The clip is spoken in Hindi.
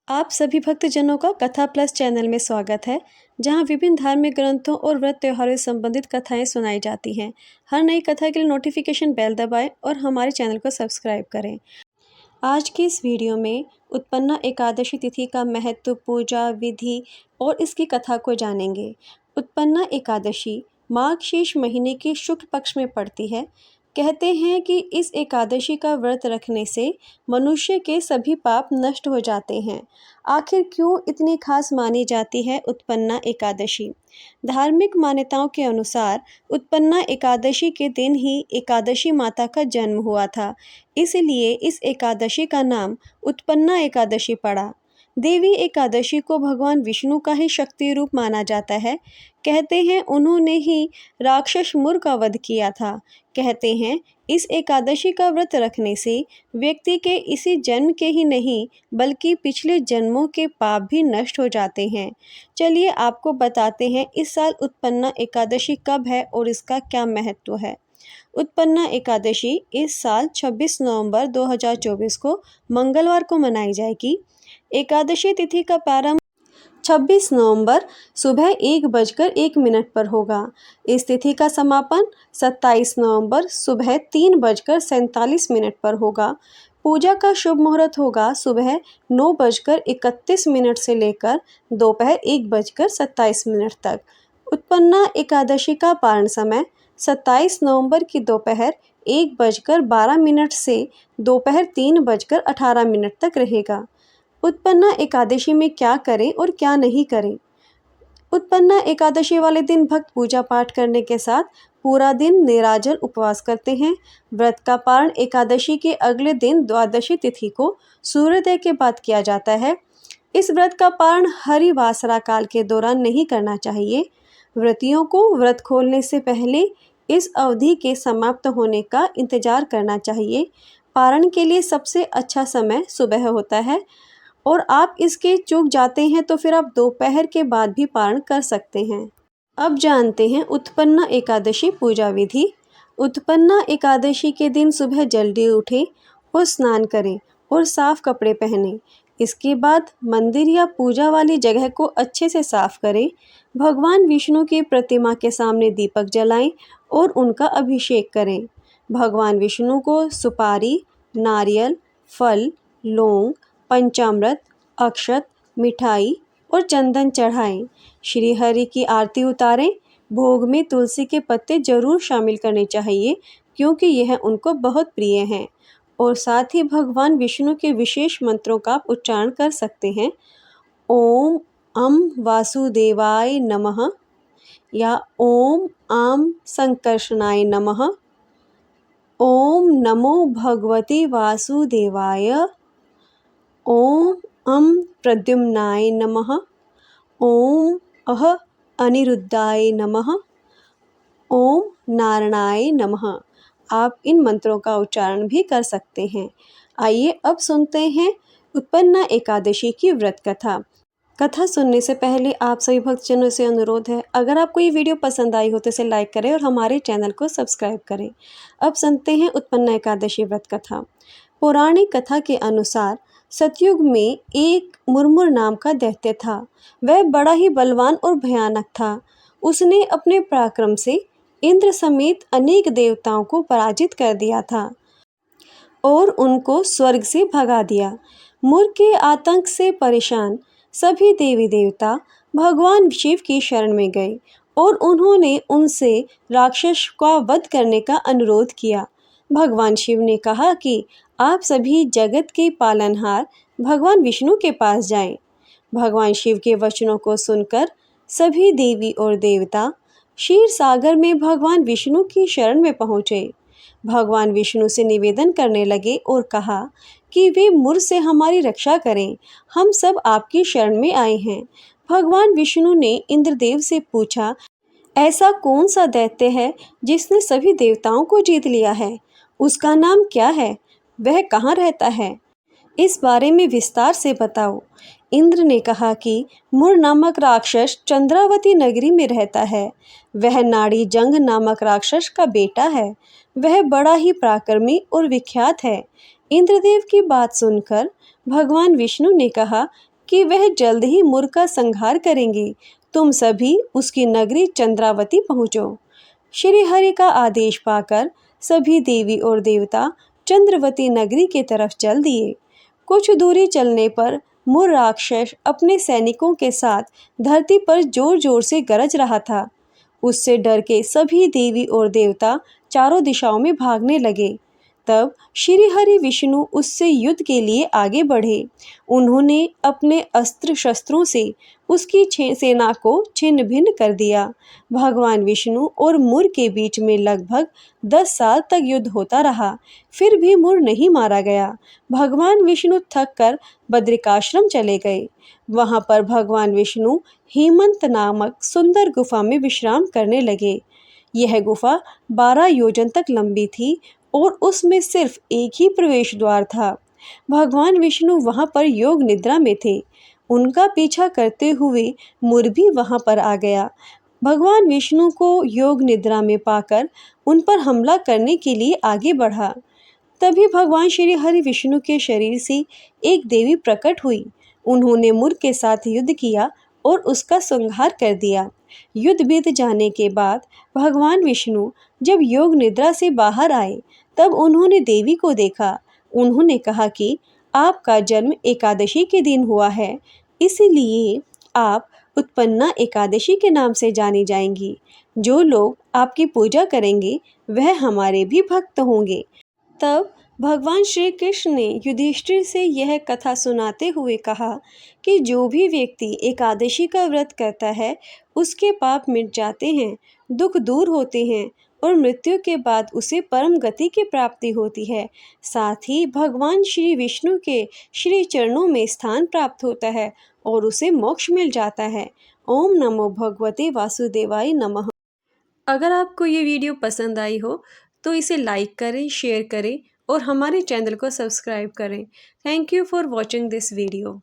आप सभी भक्तजनों का कथा प्लस चैनल में स्वागत है, जहां विभिन्न धार्मिक ग्रंथों और व्रत त्योहारों से संबंधित कथाएं सुनाई जाती हैं। हर नई कथा के लिए नोटिफिकेशन बेल दबाएं और हमारे चैनल को सब्सक्राइब करें। आज की इस वीडियो में उत्पन्ना एकादशी तिथि का महत्व, पूजा विधि और इसकी कथा को जानेंगे। उत्पन्ना एकादशी माघ शीर्ष महीने के शुक्ल पक्ष में पड़ती है। कहते हैं कि इस एकादशी का व्रत रखने से मनुष्य के सभी पाप नष्ट हो जाते हैं। आखिर क्यों इतनी खास मानी जाती है उत्पन्ना एकादशी? धार्मिक मान्यताओं के अनुसार उत्पन्ना एकादशी के दिन ही एकादशी माता का जन्म हुआ था, इसलिए इस एकादशी का नाम उत्पन्ना एकादशी पड़ा। देवी एकादशी को भगवान विष्णु का ही शक्ति रूप माना जाता है। कहते हैं उन्होंने ही राक्षस मुर का वध किया था। कहते हैं इस एकादशी का व्रत रखने से व्यक्ति के इसी जन्म के ही नहीं बल्कि पिछले जन्मों के पाप भी नष्ट हो जाते हैं। चलिए आपको बताते हैं इस साल उत्पन्ना एकादशी कब है और इसका क्या महत्व है। उत्पन्ना एकादशी इस साल 26 नवंबर 2024 को मंगलवार को मनाई जाएगी। एकादशी तिथि का प्रारंभ 26 नवंबर सुबह 1:01 पर होगा। इस तिथि का समापन 27 नवंबर सुबह 3:47 पर होगा। पूजा का शुभ मुहूर्त होगा सुबह 9:31 से लेकर दोपहर 1:27 तक। उत्पन्ना एकादशी का पारण समय 27 नवंबर की दोपहर 1:12 से दोपहर 3:18 तक रहेगा। उत्पन्ना एकादशी में क्या करें और क्या नहीं करें? उत्पन्ना एकादशी वाले दिन भक्त पूजा पाठ करने के साथ पूरा दिन निर्जल उपवास करते हैं। व्रत का पारण एकादशी के अगले दिन द्वादशी तिथि को सूर्योदय के बाद किया जाता है। इस व्रत का पारण हरिवासरा काल के दौरान नहीं करना चाहिए। व्रतियों को व्रत खोलने से पहले इस अवधि के समाप्त होने का इंतजार करना चाहिए। पारण के लिए सबसे अच्छा समय सुबह होता है और आप इसके चूक जाते हैं तो फिर आप दोपहर के बाद भी पारण कर सकते हैं। अब जानते हैं उत्पन्ना एकादशी पूजा विधि। उत्पन्ना एकादशी के दिन सुबह जल्दी उठें और स्नान करें और साफ कपड़े पहनें। इसके बाद मंदिर या पूजा वाली जगह को अच्छे से साफ करें। भगवान विष्णु की प्रतिमा के सामने दीपक जलाएं और उनका अभिषेक करें। भगवान विष्णु को सुपारी, नारियल, फल, लौंग, पंचामृत, अक्षत, मिठाई और चंदन चढ़ाएं। श्री हरि की आरती उतारें। भोग में तुलसी के पत्ते जरूर शामिल करने चाहिए क्योंकि यह उनको बहुत प्रिय हैं। और साथ ही भगवान विष्णु के विशेष मंत्रों का उच्चारण कर सकते हैं। ओम अम वासुदेवाय नमः या ओम आम संकर्षणाय नमः। ओम नमो भगवते वासुदेवाय। ओम अम प्रद्युम्नाय नमः। ओम अह अनिरुद्धाय नमः। ओम नारायणाय नमः। आप इन मंत्रों का उच्चारण भी कर सकते हैं। आइए अब सुनते हैं उत्पन्ना एकादशी की व्रत कथा। कथा सुनने से पहले आप सभी भक्तजनों से अनुरोध है, अगर आपको ये वीडियो पसंद आई हो तो इसे लाइक करें और हमारे चैनल को सब्सक्राइब करें। अब सुनते हैं उत्पन्ना एकादशी व्रत कथा। पौराणिक कथा के अनुसार सतयुग में एक मुरमुर नाम का दैत्य था। वह बड़ा ही बलवान और भयानक था। उसने अपने पराक्रम से इंद्र समेत अनेक देवताओं को पराजित कर दिया था और उनको स्वर्ग से भगा दिया। मुर के आतंक से परेशान सभी देवी देवता भगवान शिव की शरण में गए और उन्होंने उनसे राक्षस का वध करने का अनुरोध किया। भगवान शिव ने कहा कि आप सभी जगत के पालनहार भगवान विष्णु के पास जाएं। भगवान शिव के वचनों को सुनकर सभी देवी और देवता क्षीर सागर में भगवान विष्णु की शरण में पहुँचे। भगवान विष्णु से निवेदन करने लगे और कहा कि वे मुर से हमारी रक्षा करें। हम सब आपकी शरण में आए हैं। भगवान विष्णु ने इंद्रदेव से पूछा, ऐसा कौन सा दैत्य है जिसने सभी देवताओं को जीत लिया है? उसका नाम क्या है? वह कहाँ रहता है? इस बारे में विस्तार से बताओ। इंद्र ने कहा कि मुर नामक राक्षस चंद्रावती नगरी में रहता है। वह नाड़ी जंग नामक राक्षस का बेटा है। वह बड़ा ही पराक्रमी और विख्यात है। इंद्रदेव की बात सुनकर भगवान विष्णु ने कहा कि वह जल्द ही मुर का संहार करेंगे। तुम सभी उसकी नगरी चंद्रावती पहुँचो। श्री हरि का आदेश पाकर सभी देवी और देवता चंद्रवती नगरी की तरफ चल दिए। कुछ दूरी चलने पर मुर राक्षस अपने सैनिकों के साथ धरती पर जोर जोर से गरज रहा था। उससे डर के सभी देवी और देवता चारों दिशाओं में भागने लगे। तब श्री हरि विष्णु उससे युद्ध के लिए आगे बढ़े। उन्होंने अपने अस्त्र शस्त्रों से उसकी सेना को छिन्न भिन्न कर दिया। भगवान विष्णु और मुर के बीच में लगभग 10 साल तक युद्ध होता रहा, फिर भी मुर नहीं मारा गया। भगवान विष्णु थक कर बद्रिकाश्रम चले गए। वहां पर भगवान विष्णु हेमंत नामक सुंदर गुफा में विश्राम करने लगे। यह गुफा 12 योजन तक लंबी थी और उसमें सिर्फ एक ही प्रवेश द्वार था। भगवान विष्णु वहां पर योग निद्रा में थे। उनका पीछा करते हुए मुर भी वहां पर आ गया। भगवान विष्णु को योग निद्रा में पाकर उन पर हमला करने के लिए आगे बढ़ा। तभी भगवान श्री हरि विष्णु के शरीर से एक देवी प्रकट हुई। उन्होंने मुर के साथ युद्ध किया और उसका संहार कर दिया। युद्ध बीत जाने के बाद भगवान विष्णु जब योग निद्रा से बाहर आए, तब उन्होंने देवी को देखा। उन्होंने कहा कि आपका जन्म एकादशी के दिन हुआ है, इसलिए आप उत्पन्ना एकादशी के नाम से जानी जाएंगी। जो लोग आपकी पूजा करेंगे वह हमारे भी भक्त होंगे। तब भगवान श्री कृष्ण ने युधिष्ठिर से यह कथा सुनाते हुए कहा कि जो भी व्यक्ति एकादशी का व्रत करता है उसके पाप मिट जाते हैं, दुख दूर होते हैं और मृत्यु के बाद उसे परम गति की प्राप्ति होती है। साथ ही भगवान श्री विष्णु के श्री चरणों में स्थान प्राप्त होता है और उसे मोक्ष मिल जाता है। ओम नमो भगवते वासुदेवाय नमः। अगर आपको ये वीडियो पसंद आई हो तो इसे लाइक करें, शेयर करें और हमारे चैनल को सब्सक्राइब करें। Thank you for watching this video.